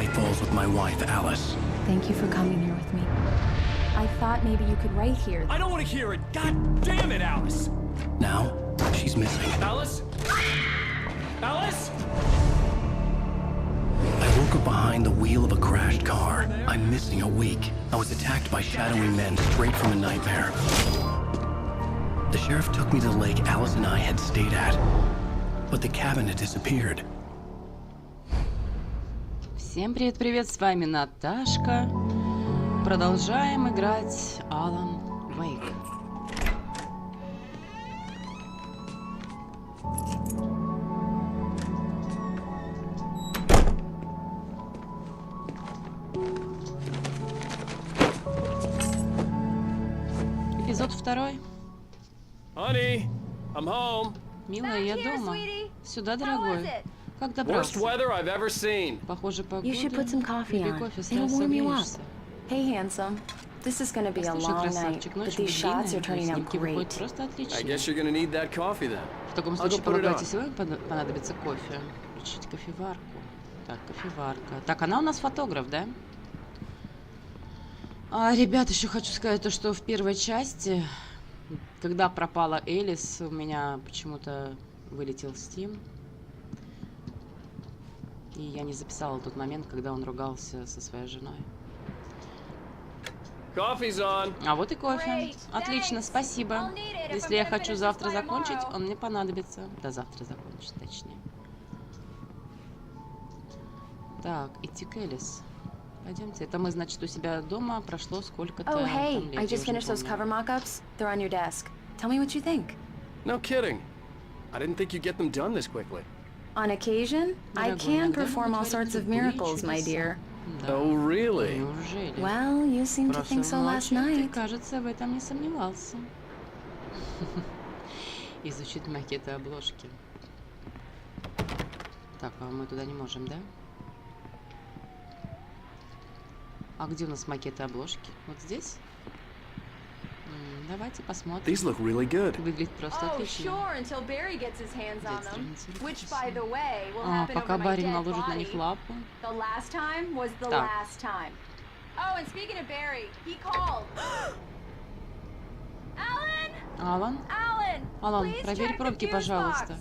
night falls with my wife, Alice. Thank you for coming here with me. I thought maybe you could write here. I don't want to hear it. God damn it, Alice. Now, she's missing. Alice? Alice? I woke up behind the wheel of a crashed car. I'm missing a week. I was attacked by shadowy men straight from a nightmare. The sheriff took me to the lake Alice and I had stayed at, but the cabin had disappeared. Всем привет-привет, с вами Наташка. Продолжаем играть Alan Wake. Эпизод 2. Honey, I'm home. Милая, я дома. Сюда, дорогой. Как добрался? Worst weather I've ever seen. Похоже, погода. You should put some coffee Выпей on. кофе, It'll сразу warm you up. согреешься. Hey, handsome. This is gonna be a Послушай, long night, красавчик, but ночь these shots are длинная, turning out снимки выходят great. просто I отлично. guess you're gonna need that coffee then. В таком I'll случае, go put it полагаете, on. сегодня понадобится кофе. Включить кофеварку. Так, кофеварка. Так, она у нас фотограф, да? Ребят, еще хочу сказать то, что в первой части, когда пропала Элис, у меня почему-то вылетел Steam. И я не записала тот момент, когда он ругался со своей женой. Coffee's on. А вот и кофе. Отлично, спасибо. Если я хочу завтра закончить, он мне понадобится. До завтра закончить, точнее. Так, идти к Элис. Пойдемте. Это мы, значит, у себя дома прошло сколько-то. Oh, hey, там лет, I я just уже не finished those помню. cover mock-ups. They're on your desk. Tell me what you think. No kidding. I didn't think you'd get them done this quickly. On occasion, I Дорогой, can иногда perform all мы sorts of творим miracles, my чудеса. dear. Да. Oh, really? Неужели? Well, you seem to think so Прошлой last ночью ты, night. кажется, в этом не сомневался. Изучить макеты обложки. Так, а мы туда не можем, да? А где у нас макеты обложки? Вот здесь? Давайте посмотрим. These look really good. Выглядит просто Oh, отлично. sure, until Barry gets his hands on them. Детство Which, by the way, will А, happen пока over my барин dead наложит на них body. лапу. The last time was the Так. last time. Oh, and speaking of Barry, he called. Alan! Алан? Alan! Алан, Please проверь check the пробки, fuse пожалуйста. box.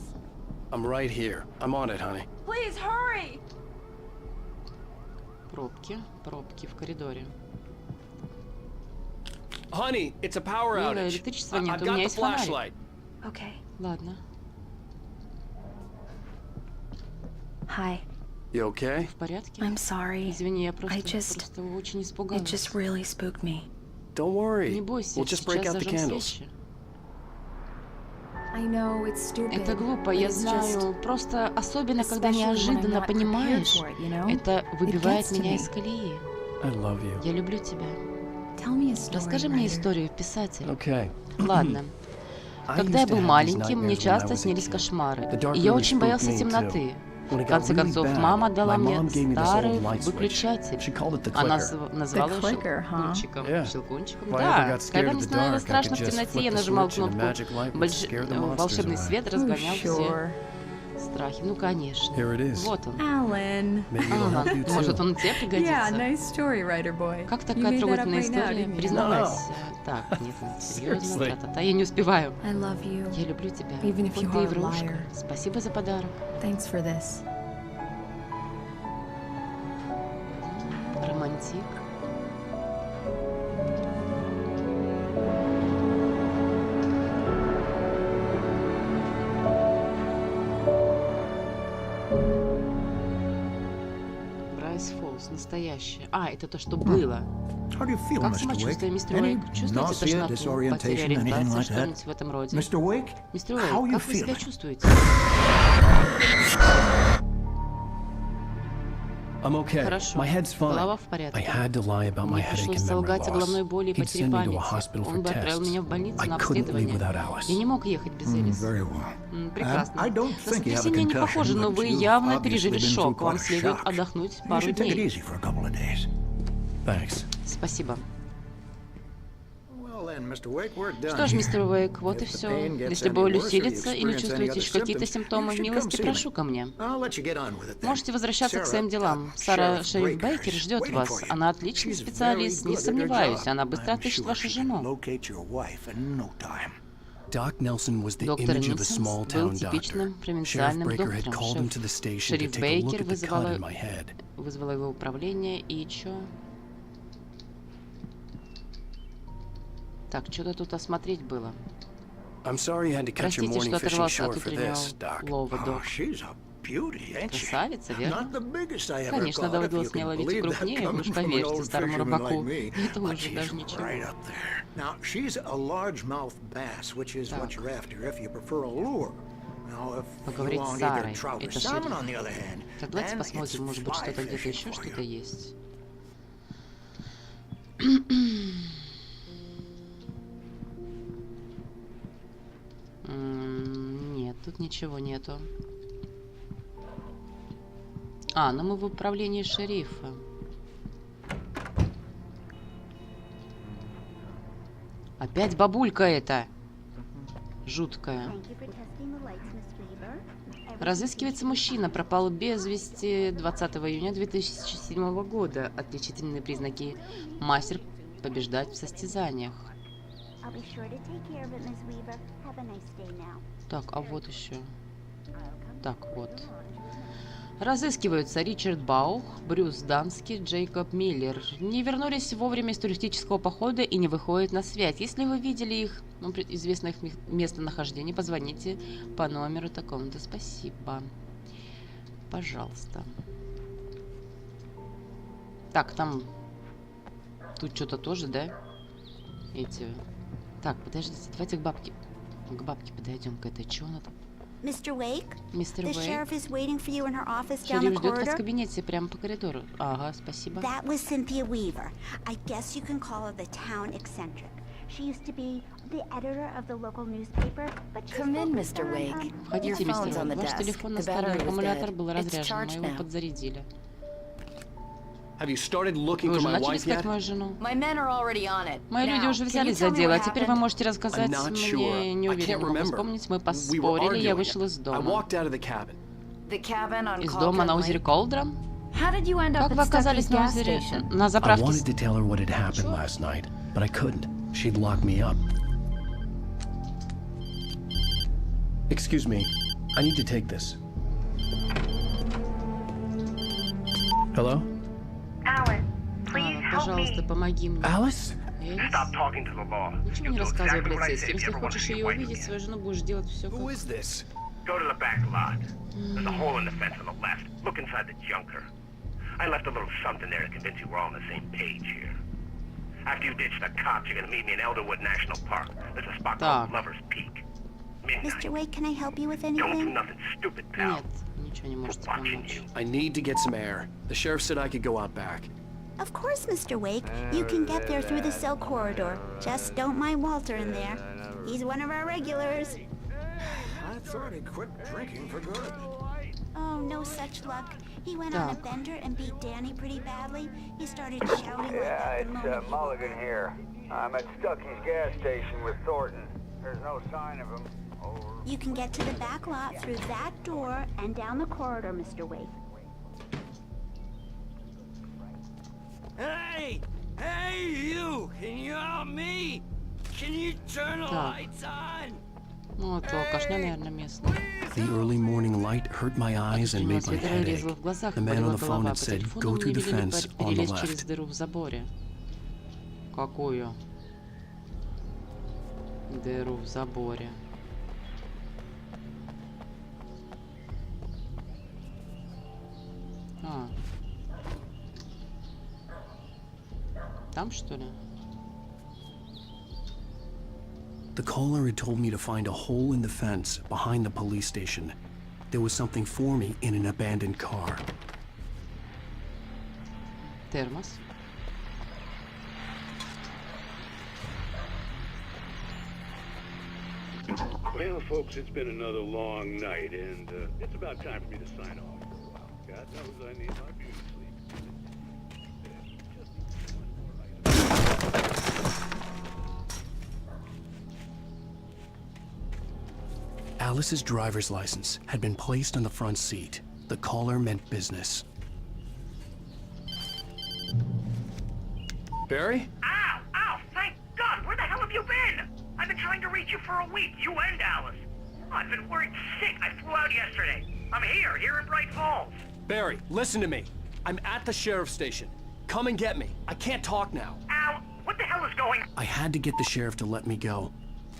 I'm right here. I'm on it, honey. Please hurry! Пробки в коридоре. Honey, it's a power Милая, outage. электричества I've нет, у got меня the есть фонарик. flashlight. Okay. Ладно. Hi. You okay? В порядке? I'm sorry. Извини, я I просто очень It испугалась. just really spooked me. Don't worry. Не бойся, We'll just break сейчас out the зажжем candles. свечи. I know it's stupid. Это глупо, but я it's just- знаю. Просто особенно, когда especially when I'm неожиданно not понимаешь, prepared for it, you know? это выбивает gets to меня me. из колеи. I love you. Я люблю тебя. Tell me a story, Расскажи мне writer. историю, писатель. Okay. Ладно. Когда я был маленьким, мне часто снились кошмары. И я очень боялся темноты. В конце концов, мама дала мне старый выключатель. Она назвала The его clicker, huh? щелкунчиком. Yeah. Щелкунчиком, If I ever да. got scared Когда of мне the становилось dark, I страшно could в just темноте, flip я the нажимал switch and the кнопку. magic light would scare the monsters Волшебный away. свет Oh, разгонял все sure. страхи. Ну, конечно. Here it is. Вот он. Alan. Maybe it'll help you Ага. Может, too. он тебе Yeah, пригодится? nice story, writer boy. Как You такая made that up трогательная right now, история? didn't you? Признавайся. Так, нет, серьезно, Seriously. та-та-та, я не успеваю. I love you. Я люблю тебя. Even if Хоть you ты и are a врушка. liar. Спасибо за подарок. Thanks for this. Романтик. Брайс Фоллс, настоящее. А, это то, что было. How do you feel, Как Mr. самочувствие, Wake? мистер Any Уэйк? Чувствуете nausea, тошноту, потерю disorientation, anything ориентации, like что-нибудь that? в этом роде? Mr. Wake, Мистер how Уэйк, you как вы себя feeling? чувствуете? I'm okay. Хорошо. My head's fine. Голова в I порядке. had to lie about my Мне headache пришлось and memory солгать о головной loss. боли и He'd потере send me to a памяти. hospital for Он бы отправил меня в tests. больницу I на couldn't leave обследование. without Alice. Я не мог ехать без Элис. Very well. Прекрасно. I don't На think you have a сотрясение не concussion, похоже, но but вы you've явно obviously пережили been through шок. Вам quite a следует shock. отдохнуть You пару should take it дней. easy for a couple of days. Thanks. Спасибо. Well, Что ж, мистер Уэйк, вот и все. Если боль усилится или чувствуете еще какие-то симптомы, милости прошу ко мне. Можете возвращаться к своим делам. Шериф Бейкер ждет вас. Она отличный специалист, не сомневаюсь. Она быстро отыщет вашу жену. Доктор Нельсон был типичным провинциальным доктором. Шериф Бейкер вызвала его управление и чё? Так, что-то тут осмотреть было. Простите, что оторвался от утреннего лова, док. Красавица, верно? Конечно, доводилось мне ловить и крупнее, уж поверьте старому рыбаку. Это уже даже ничего. Поговорить с Сарой. Это шериф. Так давайте посмотрим, может быть, что-то где-то еще что-то есть. Нет, тут ничего нету. Ну мы в управлении шерифа. Опять бабулька эта. Жуткая. Разыскивается мужчина. Пропал без вести 20 июня 2007 года. Отличительные признаки. Мастер побеждать в состязаниях. Так, а вот еще. Так, вот. Разыскиваются Ричард Баух, Брюс Данский, Джейкоб Миллер. Не вернулись вовремя из туристического похода и не выходят на связь. Если вы видели их, известно их местонахождение, позвоните по номеру такому-то. Спасибо. Пожалуйста. Так, там... Тут что-то тоже, да? Эти... Так, подождите, давайте к бабке подойдем, к этой. Чё она там? Мистер Уэйк, Шериф ждет вас в кабинете прямо по коридору. Ага, спасибо. Входите, мистер Уэйк. Ваш телефон на старый аккумулятор был разряжен, мы его подзарядили. Вы уже начали искать мою жену? Мои люди уже взялись за дело, а теперь вы можете рассказать мне, не уверен, могу вспомнить, мы поспорили, я вышел из дома. Из дома на озере Колдрам? Как вы оказались на озере, на заправке? Excuse me, I need to take this. Hello? Пожалуйста, помоги мне. Alice? Ничего не рассказывай полицейским. Если хочешь ее увидеть, свою жену будешь делать все как... Go to the back lot. There's a hole in the fence on the left. Look inside the junker. I left a little something there to convince you we're all on the same page here. After you ditch the cops, you're gonna meet me in Elderwood National Park. There's a spot called Lover's Peak. Mr. Wade, can I help you with anything? Don't do nothing stupid, pal. Нет, ничего не можете помочь. I need to get some air. The sheriff said I could go out back. Of course, Mr. Wake. You can get there through the cell corridor. Just don't mind Walter in there. He's one of our regulars. I thought he quit drinking for good. Oh, no such luck. He went on a bender and beat Danny pretty badly. He started shouting Yeah, it's Mulligan here. I'm at Stuckey's gas station with Thornton. There's no sign of him. Over. You can get to the back lot through that door and down the corridor, Mr. Wake. Hey! Hey, you! Can you help me? Can you turn the lights on? Ну, это алкашня, наверное, местная. The early morning light hurt my eyes and made my head ache. The man on the phone had said, go through the fence on the через left. дыру в заборе. Какую? Дыру в заборе. Там, что ли? The caller had told me to find a hole in the fence behind the police station. There was something for me in an abandoned car. Термос. Well, folks, it's been another long night, and it's about time for me to sign off for a while. God knows I need my beauty sleep. Alice's driver's license had been placed on the front seat. The caller meant business. Barry? Ow! Ow! Thank God! Where the hell have you been? I've been trying to reach you for a week, you and Alice. I've been worried sick. I flew out yesterday. I'm here in Bright Falls. Barry, listen to me. I'm at the sheriff's station. Come and get me. I can't talk now. Al, what the hell is going on? I had to get the sheriff to let me go.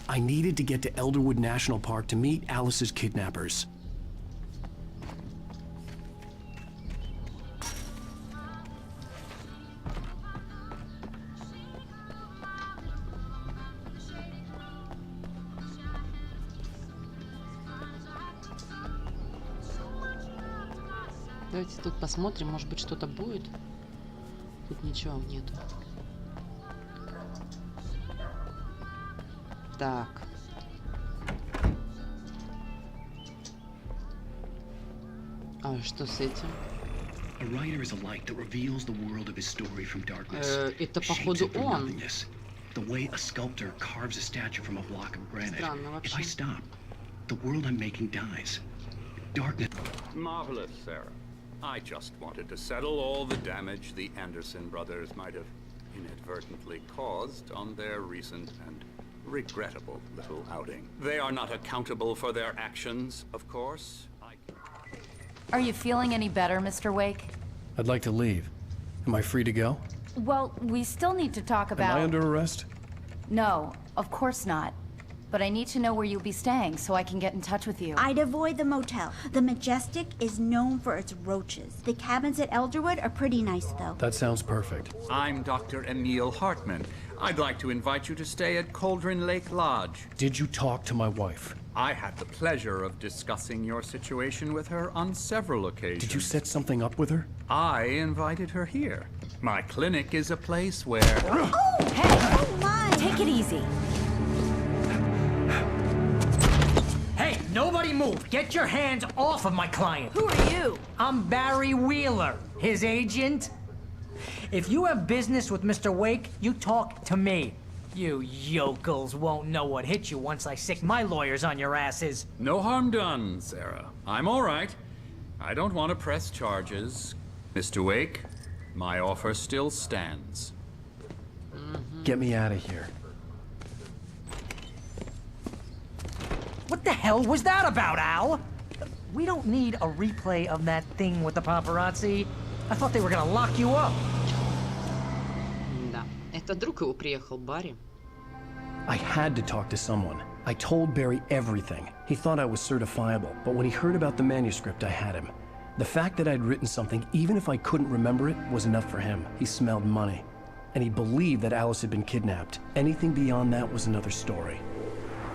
I needed to get to Elderwood National Park to meet Alice's kidnappers. Давайте тут посмотрим, может быть, что-то будет. Тут ничего нету. Так. А что с этим? A writer is a light that reveals the world of his story from darkness. Это походу он. The way a sculptor carves a statue from a block of granite. Странно вообще. If I stop, the world I'm making dies. Darkness. Marvelous, Sarah. I just wanted to settle all the damage the Anderson brothers might have inadvertently caused on their recent and regrettable little outing. They are not accountable for their actions, of course. Are you feeling any better, Mr. Wake? I'd like to leave. Am I free to go? Well, we still need to talk about... Am I under arrest? No, of course not. But I need to know where you'll be staying so I can get in touch with you. I'd avoid the motel. The Majestic is known for its roaches. The cabins at Elderwood are pretty nice, though. That sounds perfect. I'm Dr. Emil Hartman. I'd like to invite you to stay at Cauldron Lake Lodge. Did you talk to my wife? I had the pleasure of discussing your situation with her on several occasions. Did you set something up with her? I invited her here. My clinic is a place where... Oh! Hey! Oh, my! Take it easy. Hey, nobody move! Get your hands off of my client! Who are you? I'm Barry Wheeler, his agent. If you have business with Mr. Wake, you talk to me. You yokels won't know what hit you once I sick my lawyers on your asses. No harm done, Sarah. I'm all right. I don't want to press charges. Mr. Wake, my offer still stands. Get me out of here. What the hell was that about, Al? We don't need a replay of that thing with the paparazzi. I thought they were gonna lock you up. Да, это друг его приехал, Барри. I had to talk to someone. I told Barry everything. He thought I was certifiable, but when he heard about the manuscript, I had him. The fact that I'd written something, even if I couldn't remember it, was enough for him. He smelled money. And he believed that Alice had been kidnapped. Anything beyond that was another story.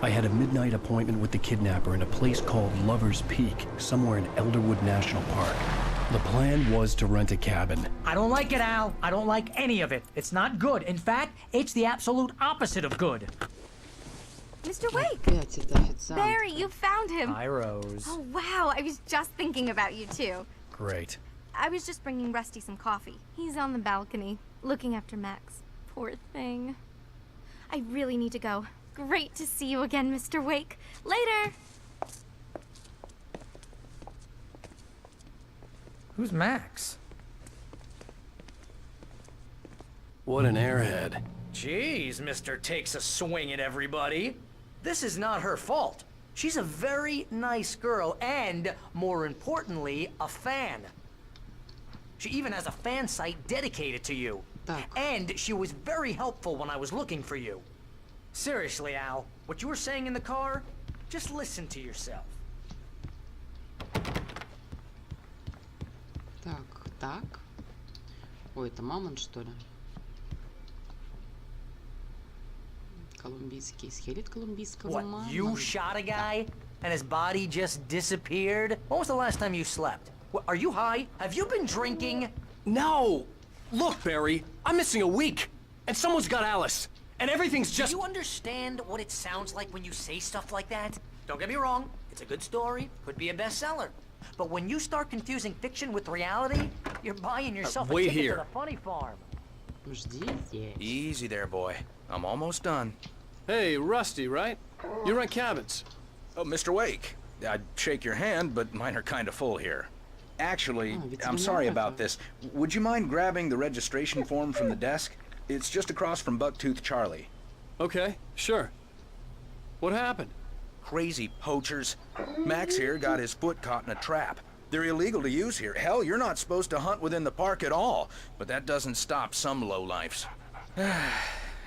I had a midnight appointment with the kidnapper in a place called Lover's Peak, somewhere in Elderwood National Park. The plan was to rent a cabin. I don't like it, Al. I don't like any of it. It's not good. In fact, it's the absolute opposite of good. Mr. Wake! Опять это официант. Barry, you found him! Hi, Rose. Oh, wow. I was just thinking about you, too. Great. I was just bringing Rusty some coffee. He's on the balcony, looking after Max. Poor thing. I really need to go. Great to see you again, Mr. Wake. Later! Who's Max? What an airhead. Jeez, Mr. Takes a swing at everybody. This is not her fault. She's a very nice girl and, more importantly, a fan. She even has a fan site dedicated to you. And she was very helpful when I was looking for you. Seriously, Al, what you were saying in the car, just listen to yourself. Так. Ой, это Мамон, что ли? Колумбийский скелет колумбийского Мамона. What, you shot a guy and his body just disappeared? When was the last time you slept? What, are you high? Have you been drinking? No! Look, Barry, I'm missing a week, and someone's got Alice, and everything's just... Do you understand what it sounds like when you say stuff like that? Don't get me wrong, it's a good story, could be a bestseller. But when you start confusing fiction with reality, you're buying yourself a ticket to the funny farm. Ждите. Easy there, boy. I'm almost done. Hey, Rusty, right? You rent cabins. Oh, Mr. Wake. I'd shake your hand, but mine are kind of full here. Actually, I'm sorry about this. Would you mind grabbing the registration form from the desk? It's just across from Bucktooth Charlie. Okay, sure. What happened? Crazy poachers. Max here got his foot caught in a trap. They're illegal to use here. Hell, you're not supposed to hunt within the park at all. But that doesn't stop some lowlifes.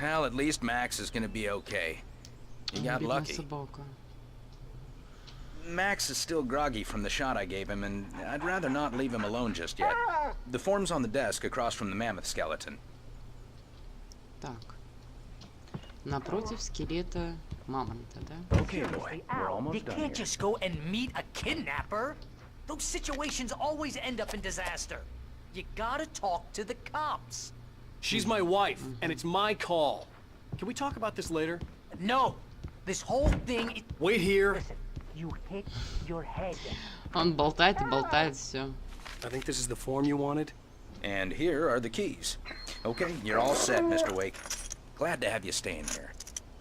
Well, at least Max is gonna be okay. He got lucky. Max is still groggy from the shot I gave him, and I'd rather not leave him alone just yet. The form's on the desk across from the mammoth skeleton. Так. Напротив скелета мамонта, да? Okay, boy. We're almost done. You can't just go and meet a kidnapper. Those situations always end up in disaster. You gotta talk to the cops. She's my wife, and it's my call. Can we talk about this later? No. This whole thing... Wait here. Listen, you hit your head. Он болтает и болтает, все. I think this is the form you wanted. And here are the keys. Okay, you're all set, Mr. Wake. Glad to have you staying here.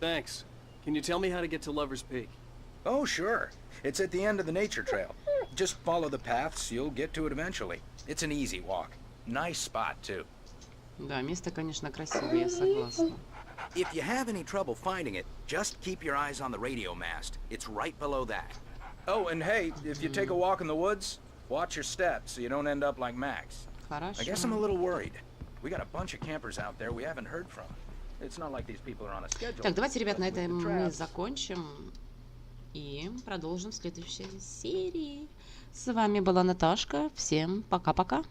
Thanks. Can you tell me how to get to Lover's Peak? Oh, sure. It's at the end of the nature trail. Just follow the paths, you'll get to it eventually. It's an easy walk. Nice spot, too. Да, место, конечно, красивое, я согласна. If you have any trouble finding it, just keep your eyes on the radio mast. It's right below that. Oh, and hey, if you take a walk in the woods, watch your steps so you don't end up like Max. Хорошо. I guess I'm a little worried. We got a bunch of campers out there we haven't heard from. It's not like these people are on a schedule. Так, давайте, ребят, на этом мы закончим и продолжим в следующей серии. С вами была Наташка. Всем пока-пока.